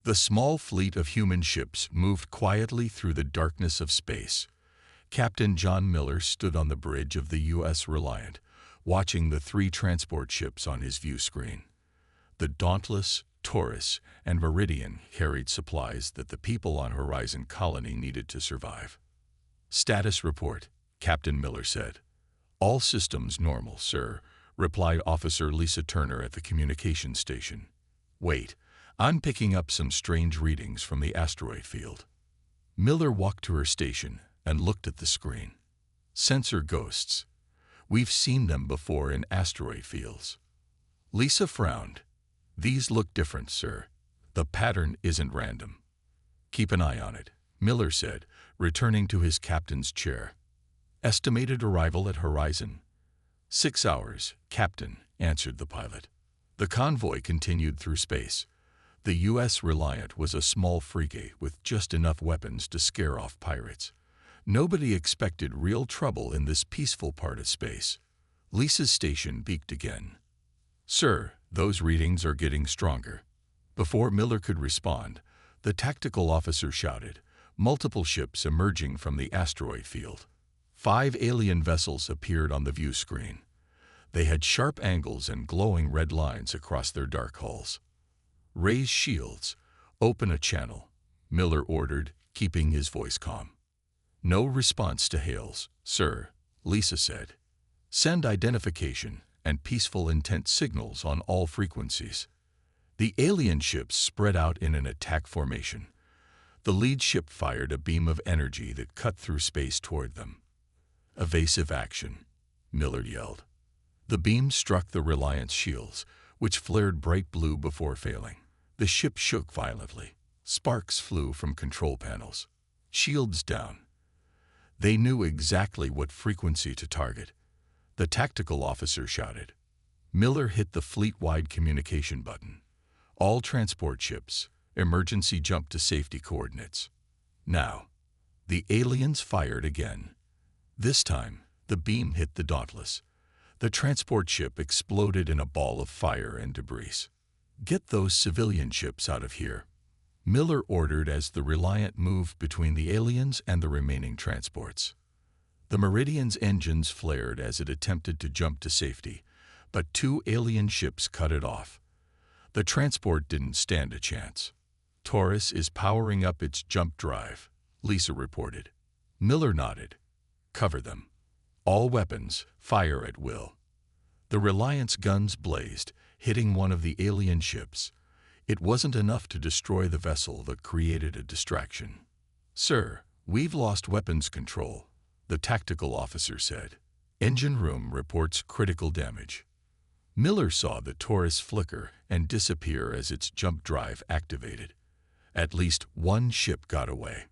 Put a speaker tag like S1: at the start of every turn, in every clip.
S1: The small fleet of human ships moved quietly through the darkness of space. Captain John Miller stood on the bridge of the U.S. Reliant, watching the three transport ships on his view screen. The Dauntless, Taurus, and Meridian carried supplies that the people on Horizon Colony needed to survive. "Status report," Captain Miller said. "All systems normal, sir," replied Officer Lisa Turner at the communication station. "Wait, I'm picking up some strange readings from the asteroid field." Miller walked to her station and looked at the screen. "Sensor ghosts. We've seen them before in asteroid fields." Lisa frowned. "These look different, sir. The pattern isn't random." "Keep an eye on it," Miller said, returning to his captain's chair. "Estimated arrival at Horizon?" 6 hours, Captain," answered the pilot. The convoy continued through space. The U.S. Reliant was a small frigate with just enough weapons to scare off pirates. Nobody expected real trouble in this peaceful part of space. Lisa's station beeped again. "Sir, those readings are getting stronger." Before Miller could respond, the tactical officer shouted, multiple ships emerging from the asteroid field. 5 alien vessels appeared on the view screen. They had sharp angles and glowing red lines across their dark hulls. "Raise shields. Open a channel," Miller ordered, keeping his voice calm. "No response to hails, sir," Lisa said. "Send identification and peaceful intent signals on all frequencies." The alien ships spread out in an attack formation. The lead ship fired a beam of energy that cut through space toward them. "Evasive action," Miller yelled. The beam struck the Reliant's shields, which flared bright blue before failing. The ship shook violently. Sparks flew from control panels. "Shields down." They knew exactly what frequency to target. The tactical officer shouted. Miller hit the fleet-wide communication button. "All transport ships, emergency jump to safety coordinates." Now, the aliens fired again. This time, the beam hit the Dauntless. The transport ship exploded in a ball of fire and debris. "Get those civilian ships out of here," Miller ordered as the Reliant moved between the aliens and the remaining transports. The Meridian's engines flared as it attempted to jump to safety, but 2 alien ships cut it off. The transport didn't stand a chance. "Taurus is powering up its jump drive," Lisa reported. Miller nodded. "Cover them. All weapons, fire at will." The Reliant's guns blazed, hitting one of the alien ships. It wasn't enough to destroy the vessel that created a distraction. "Sir, we've lost weapons control," the tactical officer said. "Engine room reports critical damage." Miller saw the Taurus flicker and disappear as its jump drive activated. At least one ship got away.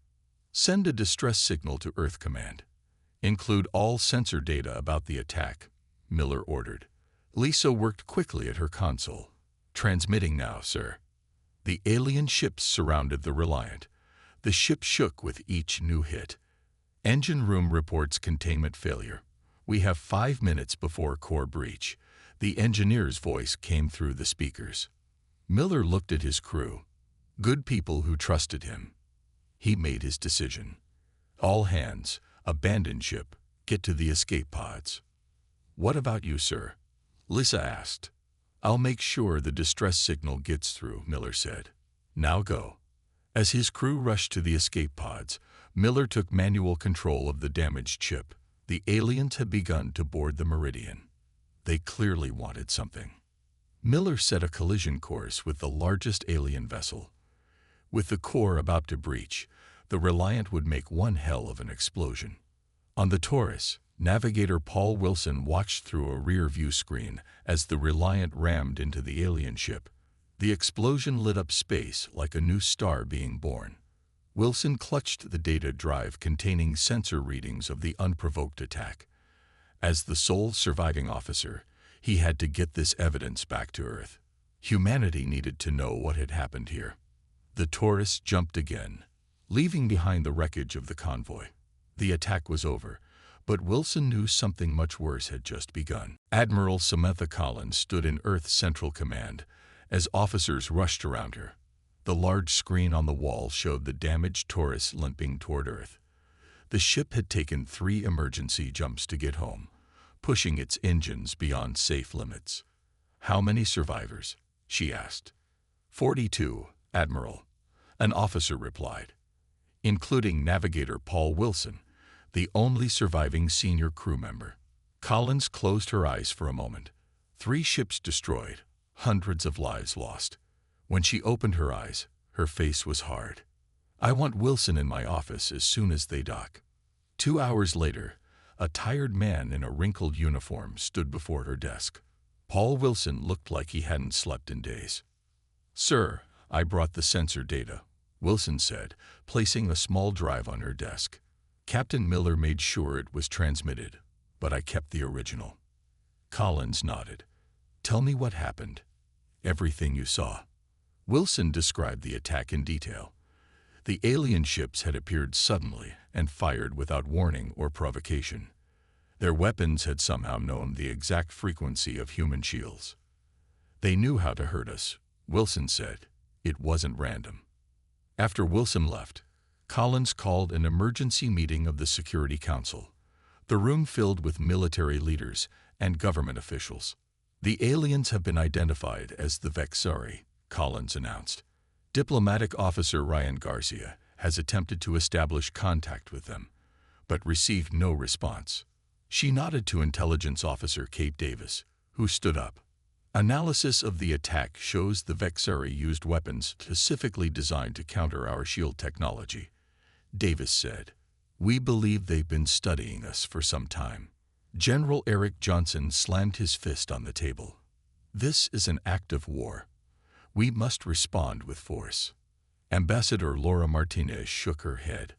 S1: "Send a distress signal to Earth Command. Include all sensor data about the attack," Miller ordered. Lisa worked quickly at her console. "Transmitting now, sir." The alien ships surrounded the Reliant. The ship shook with each new hit. "Engine room reports containment failure. We have 5 minutes before core breach." The engineer's voice came through the speakers. Miller looked at his crew. Good people who trusted him. He made his decision. "All hands, abandon ship, get to the escape pods." "What about you, sir?" Lisa asked. "I'll make sure the distress signal gets through," Miller said. "Now go." As his crew rushed to the escape pods, Miller took manual control of the damaged ship. The aliens had begun to board the Meridian. They clearly wanted something. Miller set a collision course with the largest alien vessel. With the core about to breach, the Reliant would make one hell of an explosion. On the Taurus, Navigator Paul Wilson watched through a rear-view screen as the Reliant rammed into the alien ship. The explosion lit up space like a new star being born. Wilson clutched the data drive containing sensor readings of the unprovoked attack. As the sole surviving officer, he had to get this evidence back to Earth. Humanity needed to know what had happened here. The Taurus jumped again, leaving behind the wreckage of the convoy. The attack was over, but Wilson knew something much worse had just begun. Admiral Samantha Collins stood in Earth's Central Command as officers rushed around her. The large screen on the wall showed the damaged Taurus limping toward Earth. The ship had taken 3 emergency jumps to get home, pushing its engines beyond safe limits. "How many survivors?" she asked. 42, Admiral," an officer replied, "including navigator Paul Wilson, the only surviving senior crew member." Collins closed her eyes for a moment. 3 ships destroyed, hundreds of lives lost. When she opened her eyes, her face was hard. "I want Wilson in my office as soon as they dock." 2 hours later, a tired man in a wrinkled uniform stood before her desk. Paul Wilson looked like he hadn't slept in days. "Sir, I brought the sensor data," Wilson said, placing a small drive on her desk. "Captain Miller made sure it was transmitted, but I kept the original." Collins nodded. "Tell me what happened. Everything you saw." Wilson described the attack in detail. The alien ships had appeared suddenly and fired without warning or provocation. Their weapons had somehow known the exact frequency of human shields. "They knew how to hurt us," Wilson said. "It wasn't random." After Wilson left, Collins called an emergency meeting of the Security Council. The room filled with military leaders and government officials. "The aliens have been identified as the Vexari," Collins announced. "Diplomatic Officer Ryan Garcia has attempted to establish contact with them, but received no response." She nodded to Intelligence Officer Kate Davis, who stood up. "Analysis of the attack shows the Vexari used weapons specifically designed to counter our shield technology," Davis said. "We believe they've been studying us for some time." General Eric Johnson slammed his fist on the table. "This is an act of war. We must respond with force." Ambassador Laura Martinez shook her head.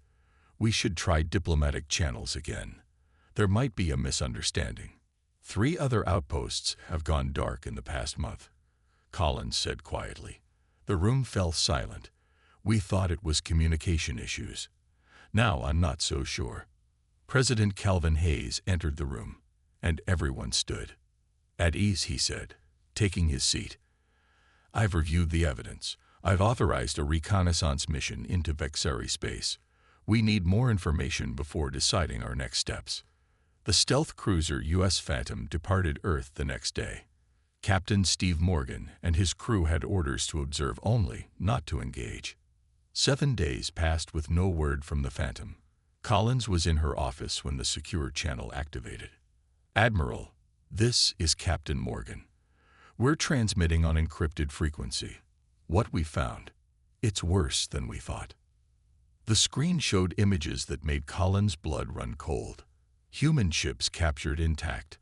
S1: "We should try diplomatic channels again. There might be a misunderstanding." 3 other outposts have gone dark in the past month," Collins said quietly. The room fell silent. "We thought it was communication issues. Now I'm not so sure." President Calvin Hayes entered the room, and everyone stood. "At ease," he said, taking his seat. "I've reviewed the evidence. I've authorized a reconnaissance mission into Vexari space. We need more information before deciding our next steps." The stealth cruiser U.S. Phantom departed Earth the next day. Captain Steve Morgan and his crew had orders to observe only, not to engage. 7 days passed with no word from the Phantom. Collins was in her office when the secure channel activated. "Admiral, this is Captain Morgan. We're transmitting on encrypted frequency. What we found, it's worse than we thought." The screen showed images that made Collins' blood run cold. Human ships captured intact,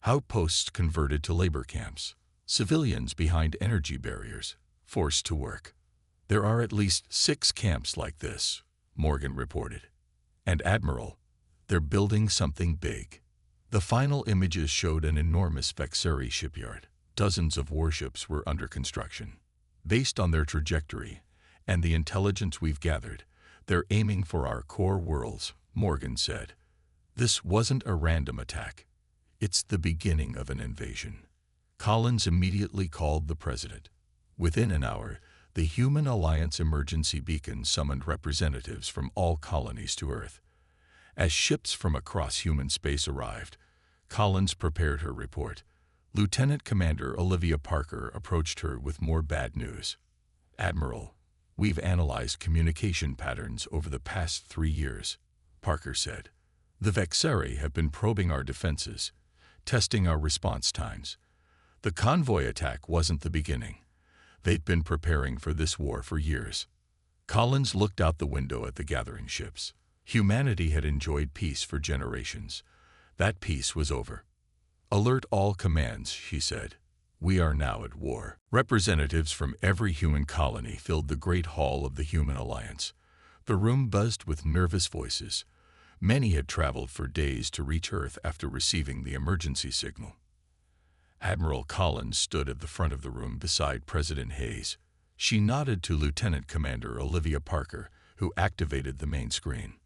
S1: outposts converted to labor camps, civilians behind energy barriers, forced to work. "There are at least 6 camps like this," Morgan reported. "And Admiral, they're building something big." The final images showed an enormous Vexari shipyard. Dozens of warships were under construction. "Based on their trajectory and the intelligence we've gathered, they're aiming for our core worlds," Morgan said. "This wasn't a random attack. It's the beginning of an invasion." Collins immediately called the president. Within an hour, the Human Alliance Emergency Beacon summoned representatives from all colonies to Earth. As ships from across human space arrived, Collins prepared her report. Lieutenant Commander Olivia Parker approached her with more bad news. "Admiral, we've analyzed communication patterns over the past 3 years," Parker said. "The Vexari have been probing our defenses, testing our response times. The Convoy attack wasn't the beginning. They'd been preparing for this war for years." Collins looked out the window at the gathering ships. Humanity had enjoyed peace for generations. That peace was over. "Alert all commands," she said. "We are now at war." Representatives from every human colony filled the great hall of the Human Alliance. The room buzzed with nervous voices. Many had traveled for days to reach Earth after receiving the emergency signal. Admiral Collins stood at the front of the room beside President Hayes. She nodded to Lieutenant Commander Olivia Parker, who activated the main screen.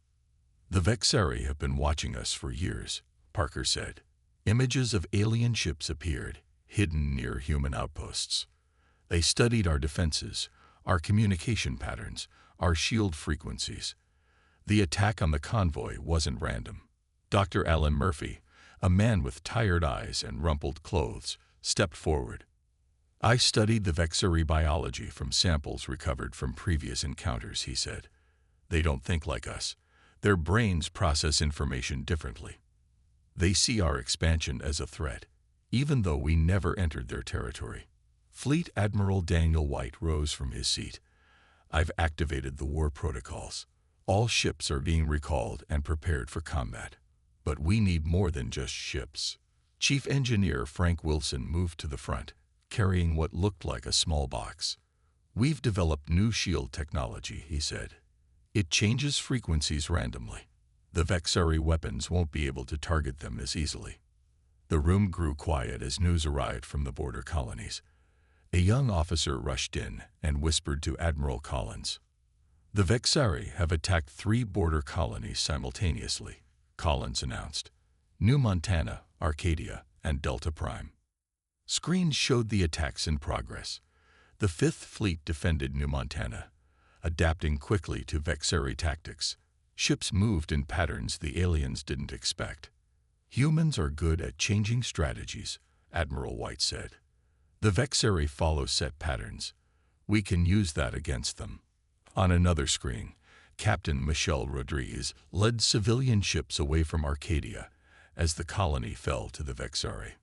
S1: "The Vexari have been watching us for years," Parker said. "Images of alien ships appeared, hidden near human outposts. They studied our defenses, our communication patterns, our shield frequencies. The attack on the convoy wasn't random. Dr. Alan Murphy, a man with tired eyes and rumpled clothes, stepped forward. I studied the Vexari biology from samples recovered from previous encounters, he said. They don't think like us. Their brains process information differently. They see our expansion as a threat, even though we never entered their territory. Fleet Admiral Daniel White rose from his seat. I've activated the war protocols. All ships are being recalled and prepared for combat. But we need more than just ships. Chief Engineer Frank Wilson moved to the front, carrying what looked like a small box. We've developed new shield technology, he said. It changes frequencies randomly. The Vexari weapons won't be able to target them as easily. The room grew quiet as news arrived from the border colonies. A young officer rushed in and whispered to Admiral Collins. The Vexari have attacked 3 border colonies simultaneously, Collins announced. New Montana, Arcadia, and Delta Prime. Screens showed the attacks in progress. The 5th Fleet defended New Montana, adapting quickly to Vexari tactics. Ships moved in patterns the aliens didn't expect. Humans are good at changing strategies, Admiral White said. The Vexari follow set patterns. We can use that against them. On another screen, Captain Michelle Rodriguez led civilian ships away from Arcadia as the colony fell to the Vexari.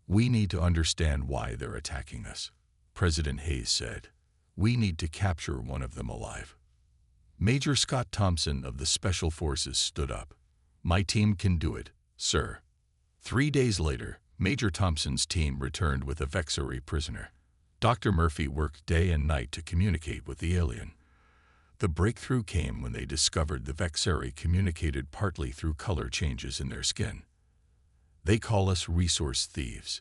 S1: We need to understand why they're attacking us, President Hayes said. We need to capture one of them alive. Major Scott Thompson of the Special Forces stood up. My team can do it, sir. 3 days later, Major Thompson's team returned with a Vexari prisoner. Dr. Murphy worked day and night to communicate with the alien. The breakthrough came when they discovered the Vexari communicated partly through color changes in their skin. They call us resource thieves,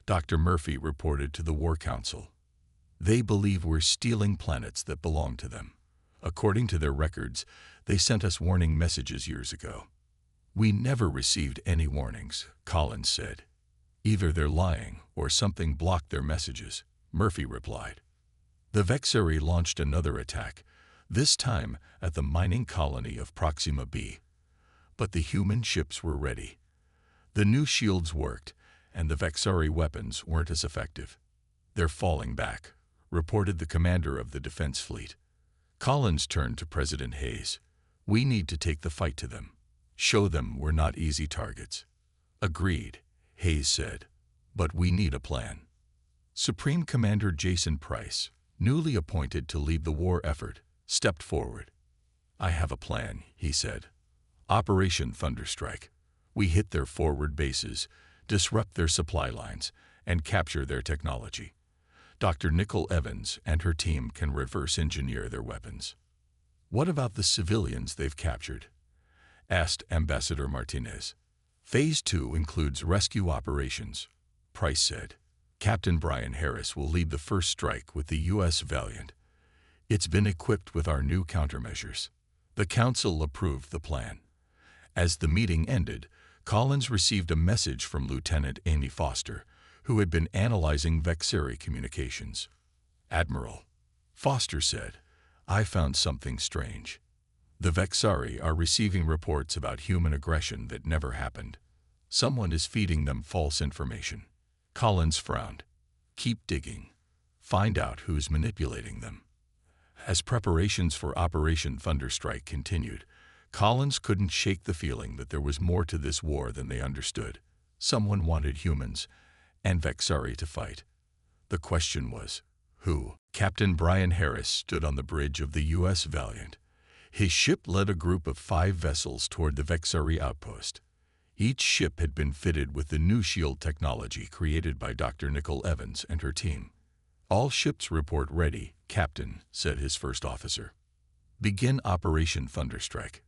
S1: Dr. Murphy reported to the War Council. They believe we're stealing planets that belong to them. According to their records, they sent us warning messages years ago. We never received any warnings, Collins said. Either they're lying or something blocked their messages, Murphy replied. The Vexari launched another attack, this time at the mining colony of Proxima B. But the human ships were ready. The new shields worked, and the Vexari weapons weren't as effective. They're falling back, reported the commander of the defense fleet. Collins turned to President Hayes. We need to take the fight to them. Show them we're not easy targets. Agreed, Hayes said. But we need a plan. Supreme Commander Jason Price, newly appointed to lead the war effort, stepped forward. I have a plan, he said. Operation Thunderstrike. We hit their forward bases, disrupt their supply lines, and capture their technology. Dr. Nicole Evans and her team can reverse engineer their weapons. What about the civilians they've captured? Asked Ambassador Martinez. Phase 2 includes rescue operations, Price said. Captain Brian Harris will lead the first strike with the U.S. Valiant. It's been equipped with our new countermeasures. The Council approved the plan. As the meeting ended, Collins received a message from Lieutenant Amy Foster, who had been analyzing Vexari communications. Admiral, Foster said, I found something strange. The Vexari are receiving reports about human aggression that never happened. Someone is feeding them false information. Collins frowned. Keep digging. Find out who's manipulating them. As preparations for Operation Thunderstrike continued, Collins couldn't shake the feeling that there was more to this war than they understood. Someone wanted humans and Vexari to fight. The question was, who? Captain Brian Harris stood on the bridge of the U.S. Valiant. His ship led a group of 5 vessels toward the Vexari outpost. Each ship had been fitted with the new shield technology created by Dr. Nicole Evans and her team. All ships report ready, Captain, said his first officer. Begin Operation Thunderstrike,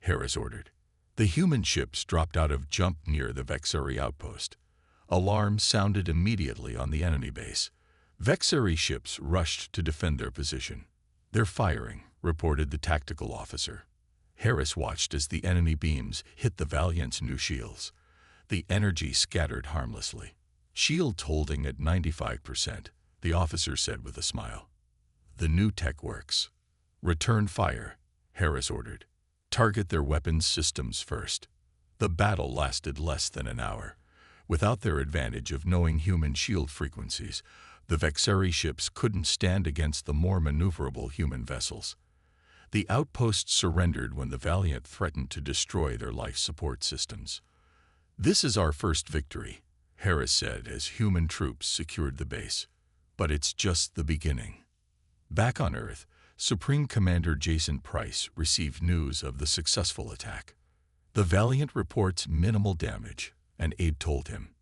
S1: Harris ordered. The human ships dropped out of jump near the Vexari outpost. Alarms sounded immediately on the enemy base. Vexari ships rushed to defend their position. They're firing, reported the tactical officer. Harris watched as the enemy beams hit the Valiant's new shields. The energy scattered harmlessly. Shields holding at 95%, the officer said with a smile. The new tech works. Return fire, Harris ordered. Target their weapons systems first. The battle lasted less than an hour. Without their advantage of knowing human shield frequencies, the Vexeri ships couldn't stand against the more maneuverable human vessels. The outposts surrendered when the Valiant threatened to destroy their life support systems. "This is our first victory," Harris said as human troops secured the base. "But it's just the beginning." Back on Earth, Supreme Commander Jason Price received news of the successful attack. The Valiant reports minimal damage, an aide told him.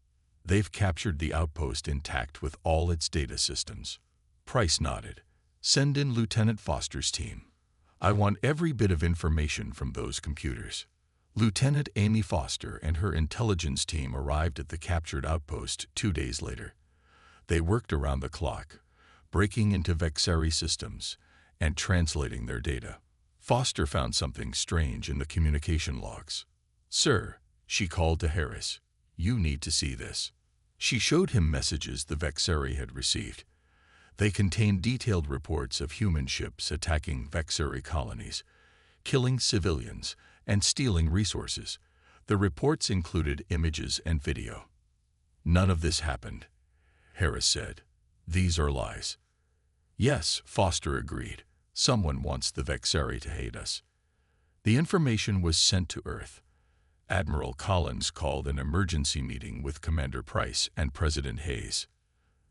S1: They've captured the outpost intact with all its data systems. Price nodded. "Send in Lieutenant Foster's team. I want every bit of information from those computers." Lieutenant Amy Foster and her intelligence team arrived at the captured outpost 2 days later. They worked around the clock, breaking into Vexeri systems and translating their data. Foster found something strange in the communication logs. "Sir," she called to Harris, "you need to see this." She showed him messages the Vexeri had received. They contained detailed reports of human ships attacking Vexeri colonies, killing civilians, and stealing resources. The reports included images and video. "None of this happened," Harris said. "These are lies." "Yes," Foster agreed. "Someone wants the Vexeri to hate us." The information was sent to Earth. Admiral Collins called an emergency meeting with Commander Price and President Hayes.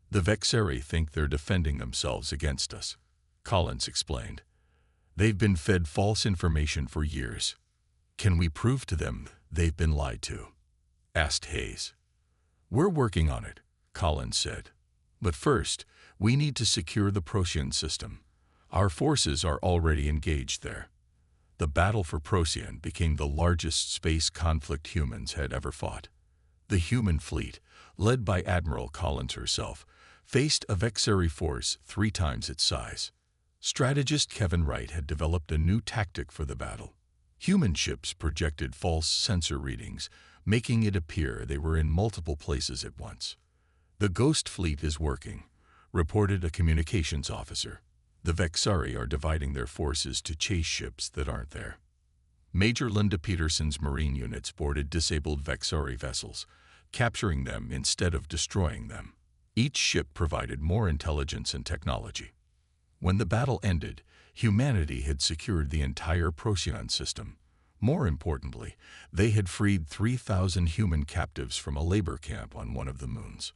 S1: "The Vexeri think they're defending themselves against us," Collins explained. "They've been fed false information for years." "Can we prove to them they've been lied to?" asked Hayes. "We're working on it," Collins said. "But first, we need to secure the Procyon system. Our forces are already engaged there." The battle for Procyon became the largest space conflict humans had ever fought. The human fleet, led by Admiral Collins herself, faced a Vexeri force 3 times its size. Strategist Kevin Wright had developed a new tactic for the battle. Human ships projected false sensor readings, making it appear they were in multiple places at once. "The Ghost Fleet is working," reported a communications officer. "The Vexeri are dividing their forces to chase ships that aren't there." Major Linda Peterson's Marine units boarded disabled Vexeri vessels, capturing them instead of destroying them. Each ship provided more intelligence and technology. When the battle ended, humanity had secured the entire Procyon system. More importantly, they had freed 3,000 human captives from a labor camp on one of the moons.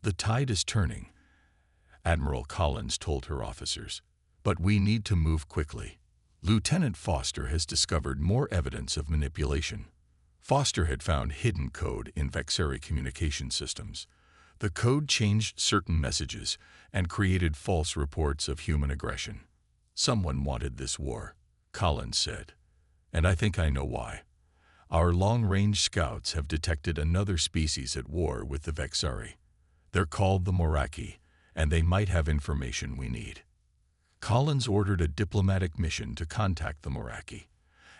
S1: "The tide is turning," Admiral Collins told her officers. "But we need to move quickly. Lieutenant Foster has discovered more evidence of manipulation." Foster had found hidden code in Vexeri communication systems. The code changed certain messages and created false reports of human aggression. "Someone wanted this war," Collins said. "And I think I know why. Our long-range scouts have detected another species at war with the Vexeri. They're called the Moraki, and they might have information we need." Collins ordered a diplomatic mission to contact the Moraki.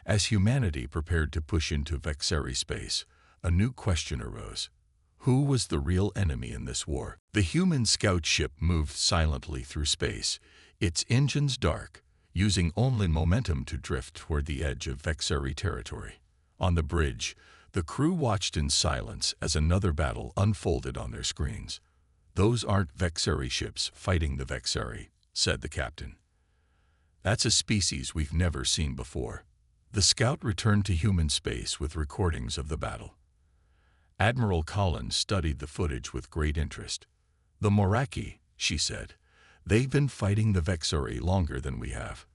S1: As humanity prepared to push into Vexeri space, a new question arose. Who was the real enemy in this war? The human scout ship moved silently through space, its engines dark, using only momentum to drift toward the edge of Vexeri territory. On the bridge, the crew watched in silence as another battle unfolded on their screens. "Those aren't Vexeri ships fighting the Vexeri," said the captain. "That's a species we've never seen before." The scout returned to human space with recordings of the battle. Admiral Collins studied the footage with great interest. "The Moraki," she said. "They've been fighting the Vexeri longer than we have."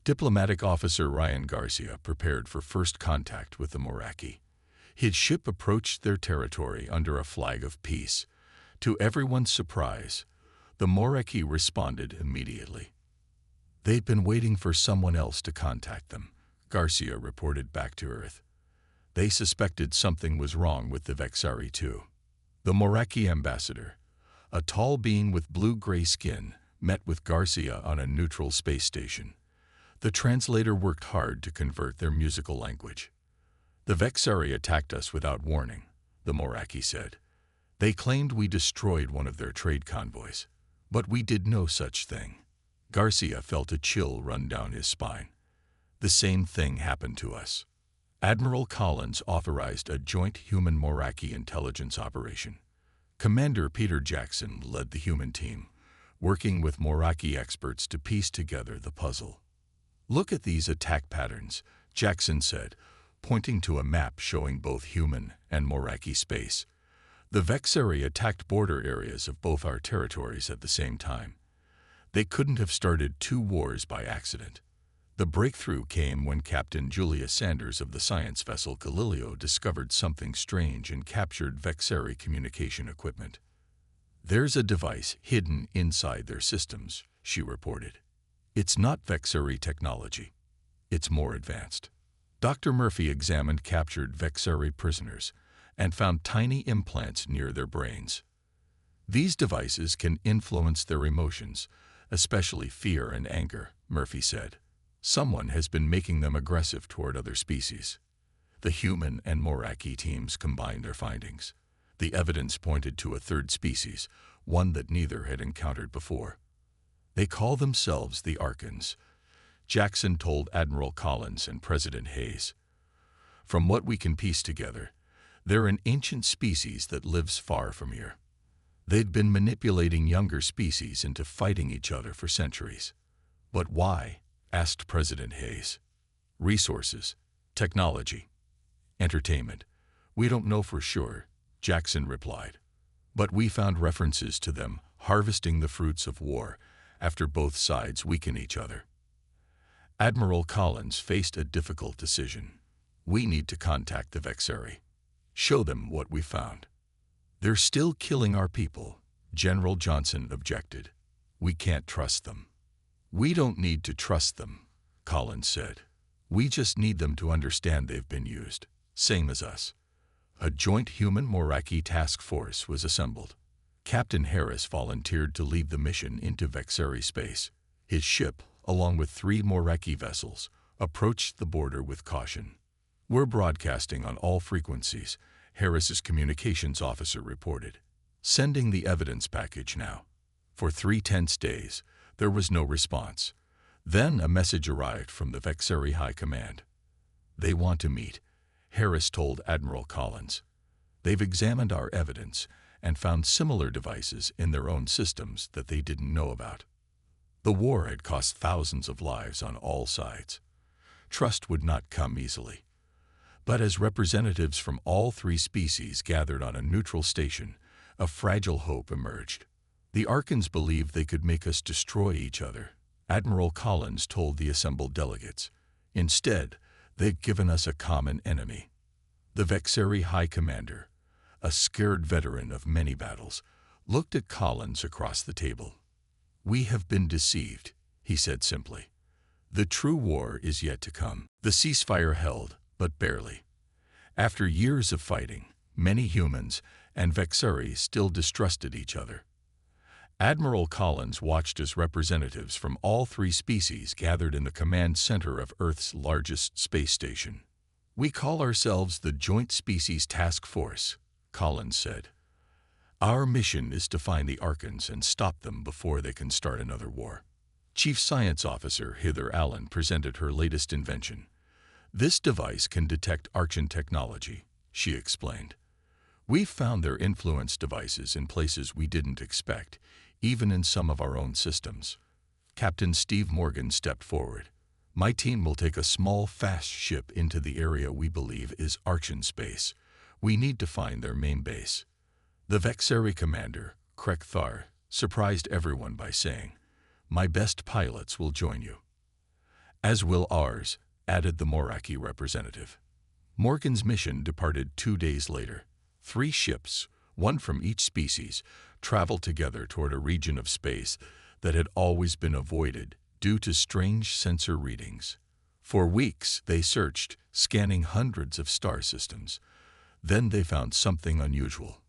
S1: Diplomatic Officer Ryan Garcia prepared for first contact with the Moraki. His ship approached their territory under a flag of peace. To everyone's surprise, the Moraki responded immediately. "They'd been waiting for someone else to contact them," Garcia reported back to Earth. "They suspected something was wrong with the Vexeri too." The Moraki ambassador, a tall being with blue-gray skin, met with Garcia on a neutral space station. The translator worked hard to convert their musical language. "The Vexeri attacked us without warning," the Moraki said. "They claimed we destroyed one of their trade convoys, but we did no such thing." Garcia felt a chill run down his spine. The same thing happened to us. Admiral Collins authorized a joint human-Moraki intelligence operation. Commander Peter Jackson led the human team, working with Moraki experts to piece together the puzzle. "Look at these attack patterns," Jackson said, pointing to a map showing both human and Moraki space. "The Vexeri attacked border areas of both our territories at the same time. They couldn't have started two wars by accident. The breakthrough came when Captain Julius Sanders of the science vessel Galileo discovered something strange and captured Vexeri communication equipment. There's a device hidden inside their systems," she reported. "It's not Vexeri technology. It's more advanced." Dr. Murphy examined captured Vexeri prisoners and found tiny implants near their brains. "These devices can influence their emotions, especially fear and anger," Murphy said. "Someone has been making them aggressive toward other species." The human and Moraki teams combined their findings. The evidence pointed to a third species, one that neither had encountered before. "They call themselves the Archons," Jackson told Admiral Collins and President Hayes. "From what we can piece together, they're an ancient species that lives far from here. They'd been manipulating younger species into fighting each other for centuries." "But why?" asked President Hayes. "Resources, technology, entertainment. We don't know for sure," Jackson replied. "But we found references to them harvesting the fruits of war after both sides weaken each other." Admiral Collins faced a difficult decision. "We need to contact the Vexeri. Show them what we found." "They're still killing our people," General Johnson objected. "We can't trust them." "We don't need to trust them," Collins said. "We just need them to understand they've been used, same as us." A joint human-Moraki task force was assembled. Captain Harris volunteered to lead the mission into Vexeri space. His ship, along with 3 Moraki vessels, approached the border with caution. "We're broadcasting on all frequencies," Harris's communications officer reported. "Sending the evidence package now." For 3 tense days, there was no response. Then a message arrived from the Vexeri High Command. "They want to meet," Harris told Admiral Collins. "They've examined our evidence and found similar devices in their own systems that they didn't know about." The war had cost thousands of lives on all sides. Trust would not come easily. But as representatives from all 3 species gathered on a neutral station, a fragile hope emerged. "The Archons believed they could make us destroy each other," Admiral Collins told the assembled delegates. "Instead, they've given us a common enemy." The Vexeri High Commander, a scared veteran of many battles, looked at Collins across the table. "We have been deceived," he said simply. "The true war is yet to come." The ceasefire held, but barely. After years of fighting, many humans and Vexeri still distrusted each other. Admiral Collins watched as representatives from all 3 species gathered in the command center of Earth's largest space station. "We call ourselves the Joint Species Task Force," Collins said. "Our mission is to find the Archons and stop them before they can start another war." Chief Science Officer Heather Allen presented her latest invention. "This device can detect Archon technology," she explained. "We've found their influence devices in places we didn't expect, even in some of our own systems." Captain Steve Morgan stepped forward. "My team will take a small, fast ship into the area we believe is Archon space. We need to find their main base." The Vexeri commander, Krek Thar, surprised everyone by saying, "My best pilots will join you." "As will ours," added the Moraki representative. Morgan's mission departed 2 days later. 3 ships, one from each species, traveled together toward a region of space that had always been avoided due to strange sensor readings. For weeks they searched, scanning hundreds of star systems. Then they found something unusual.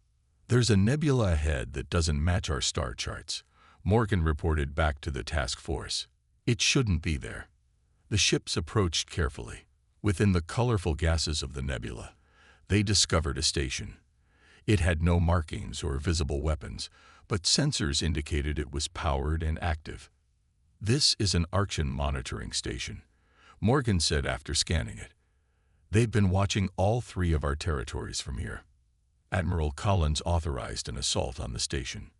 S1: "There's a nebula ahead that doesn't match our star charts," Morgan reported back to the task force. "It shouldn't be there." The ships approached carefully. Within the colorful gases of the nebula, they discovered a station. It had no markings or visible weapons, but sensors indicated it was powered and active. "This is an Archean monitoring station," Morgan said after scanning it. "They've been watching all three of our territories from here." Admiral Collins authorized an assault on the station.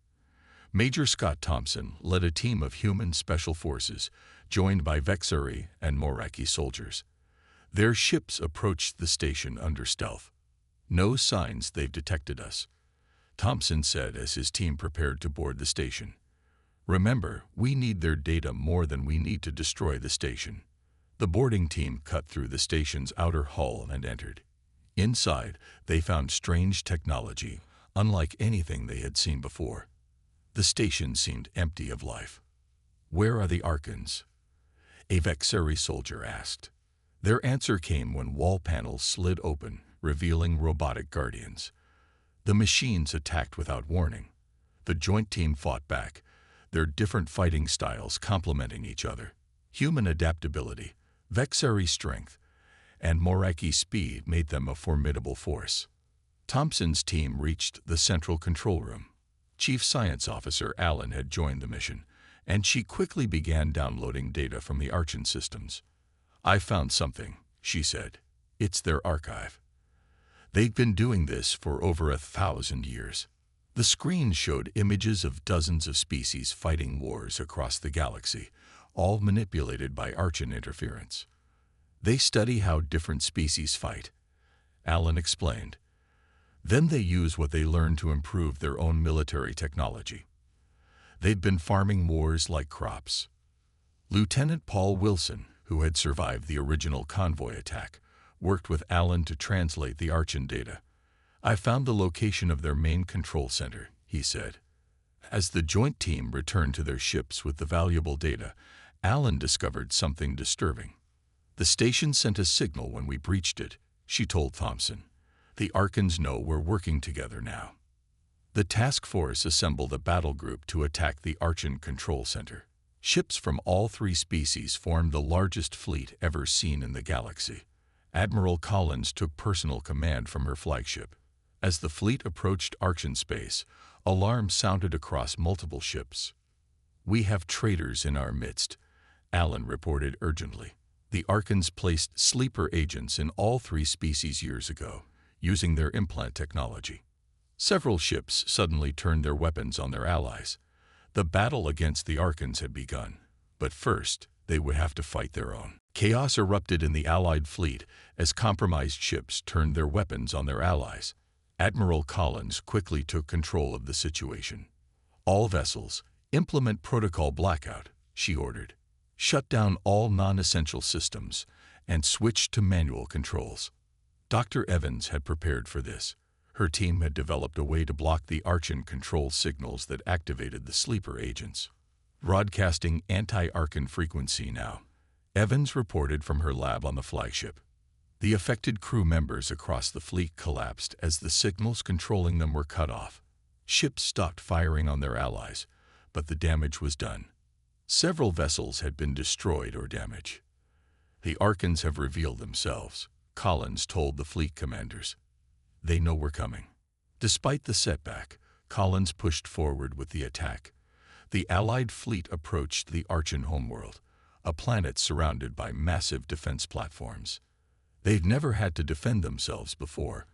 S1: Major Scott Thompson led a team of human special forces, joined by Vexari and Moraki soldiers. Their ships approached the station under stealth. "No signs they've detected us," Thompson said as his team prepared to board the station. "Remember, we need their data more than we need to destroy the station." The boarding team cut through the station's outer hull and entered. Inside, they found strange technology, unlike anything they had seen before. The station seemed empty of life. "Where are the Archons?" a Vexari soldier asked. Their answer came when wall panels slid open, revealing robotic guardians. The machines attacked without warning. The joint team fought back, their different fighting styles complementing each other. Human adaptability, Vexari strength, and Moraki speed made them a formidable force. Thompson's team reached the central control room. Chief Science Officer Allen had joined the mission, and she quickly began downloading data from the Archean systems. "I found something," she said. "It's their archive. They've been doing this for over 1,000 years." The screen showed images of dozens of species fighting wars across the galaxy, all manipulated by Archean interference. "They study how different species fight," Allen explained. "Then they use what they learn to improve their own military technology. They've been farming wars like crops." Lieutenant Paul Wilson, who had survived the original Convoy attack, worked with Allen to translate the Archean data. "I found the location of their main control center," he said. As the joint team returned to their ships with the valuable data, Allen discovered something disturbing. "The station sent a signal when we breached it," she told Thompson. "The Archons know we're working together now." The task force assembled a battle group to attack the Archean control center. Ships from all three species formed the largest fleet ever seen in the galaxy. Admiral Collins took personal command from her flagship. As the fleet approached Archean space, alarms sounded across multiple ships. "We have traitors in our midst," Allen reported urgently. "The Archons placed sleeper agents in all three species years ago, using their implant technology." Several ships suddenly turned their weapons on their allies. The battle against the Archons had begun, but first they would have to fight their own. Chaos erupted in the Allied fleet as compromised ships turned their weapons on their allies. Admiral Collins quickly took control of the situation. "All vessels, implement protocol blackout," she ordered. "Shut down all non-essential systems and switch to manual controls." Dr. Evans had prepared for this. Her team had developed a way to block the Archean control signals that activated the sleeper agents. "Broadcasting anti-Archean frequency now," Evans reported from her lab on the flagship. The affected crew members across the fleet collapsed as the signals controlling them were cut off. Ships stopped firing on their allies, but the damage was done. Several vessels had been destroyed or damaged. "The Archons have revealed themselves," Collins told the fleet commanders. "They know we're coming." Despite the setback, Collins pushed forward with the attack. The Allied fleet approached the Archean homeworld, a planet surrounded by massive defense platforms. They'd never had to defend themselves before,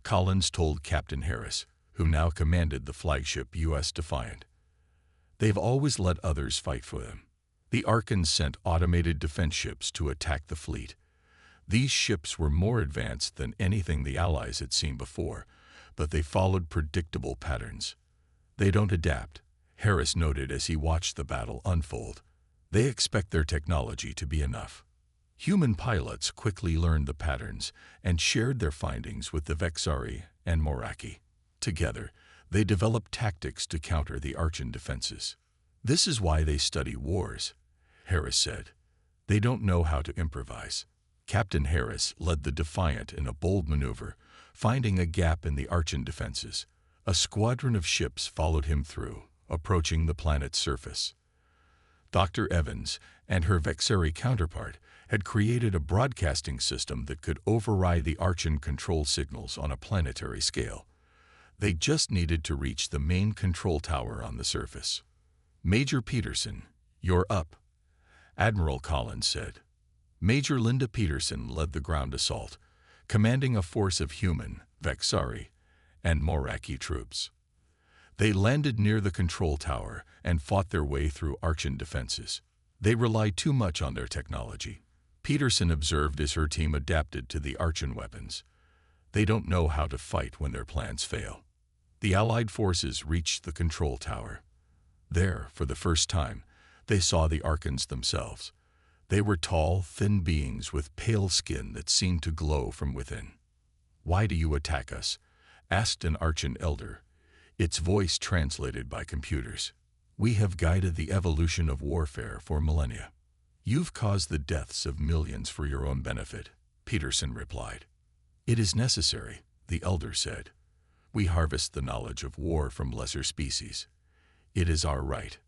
S1: Collins told Captain Harris, who now commanded the flagship U.S. Defiant. "They've always let others fight for them." The Archons sent automated defense ships to attack the fleet. These ships were more advanced than anything the Allies had seen before, but they followed predictable patterns. "They don't adapt," Harris noted as he watched the battle unfold. "They expect their technology to be enough." Human pilots quickly learned the patterns and shared their findings with the Vexari and Moraki. Together, they developed tactics to counter the Archean defenses. "This is why they study wars," Harris said. "They don't know how to improvise." Captain Harris led the Defiant in a bold maneuver, finding a gap in the Archean defenses. A squadron of ships followed him through, approaching the planet's surface. Dr. Evans and her Vexari counterpart had created a broadcasting system that could override the Archean control signals on a planetary scale. They just needed to reach the main control tower on the surface. Major Peterson, "You're up," Admiral Collins said. Major Linda Peterson led the ground assault, commanding a force of human, Vexari, and Moraki troops. They landed near the control tower and fought their way through Archan defenses. They relied too much on their technology. Peterson observed as her team adapted to the Archan weapons. They don't know how to fight when their plans fail. The Allied forces reached the control tower. There, for the first time, they saw the Archons themselves. They were tall, thin beings with pale skin that seemed to glow from within. "Why do you attack us?" asked an Archan elder, its voice translated by computers. "We have guided the evolution of warfare for millennia. You've caused the deaths of millions for your own benefit," Peterson replied. "It is necessary," the elder said. "We harvest the knowledge of war from lesser species. It is our right."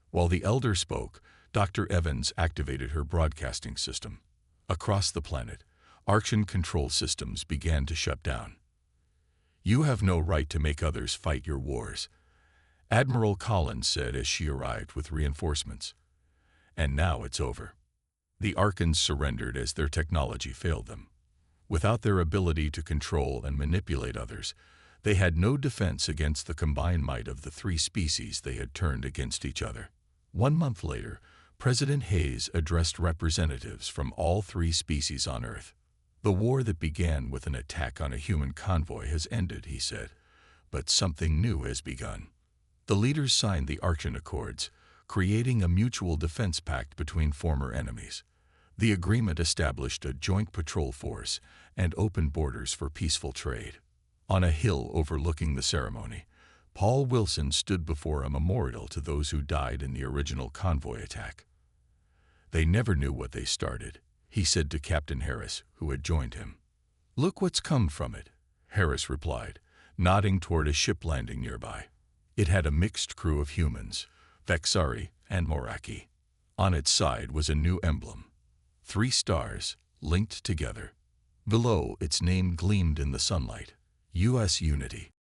S1: While the elder spoke, Dr. Evans activated her broadcasting system. Across the planet, Archan control systems began to shut down. "You have no right to make others fight your wars," Admiral Collins said as she arrived with reinforcements. "And now it's over." The Archons surrendered as their technology failed them. Without their ability to control and manipulate others, they had no defense against the combined might of the three species they had turned against each other. 1 month later, President Hayes addressed representatives from all three species on Earth. "The war that began with an attack on a human convoy has ended," he said, "but something new has begun." The leaders signed the Archan Accords, creating a mutual defense pact between former enemies. The agreement established a joint patrol force and opened borders for peaceful trade. On a hill overlooking the ceremony, Paul Wilson stood before a memorial to those who died in the original convoy attack. "They never knew what they started," he said to Captain Harris, who had joined him. "Look what's come from it," Harris replied, nodding toward a ship landing nearby. It had a mixed crew of humans, Vexari and Moraki. On its side was a new emblem: 3 stars, linked together. Below, its name gleamed in the sunlight: U.S. Unity.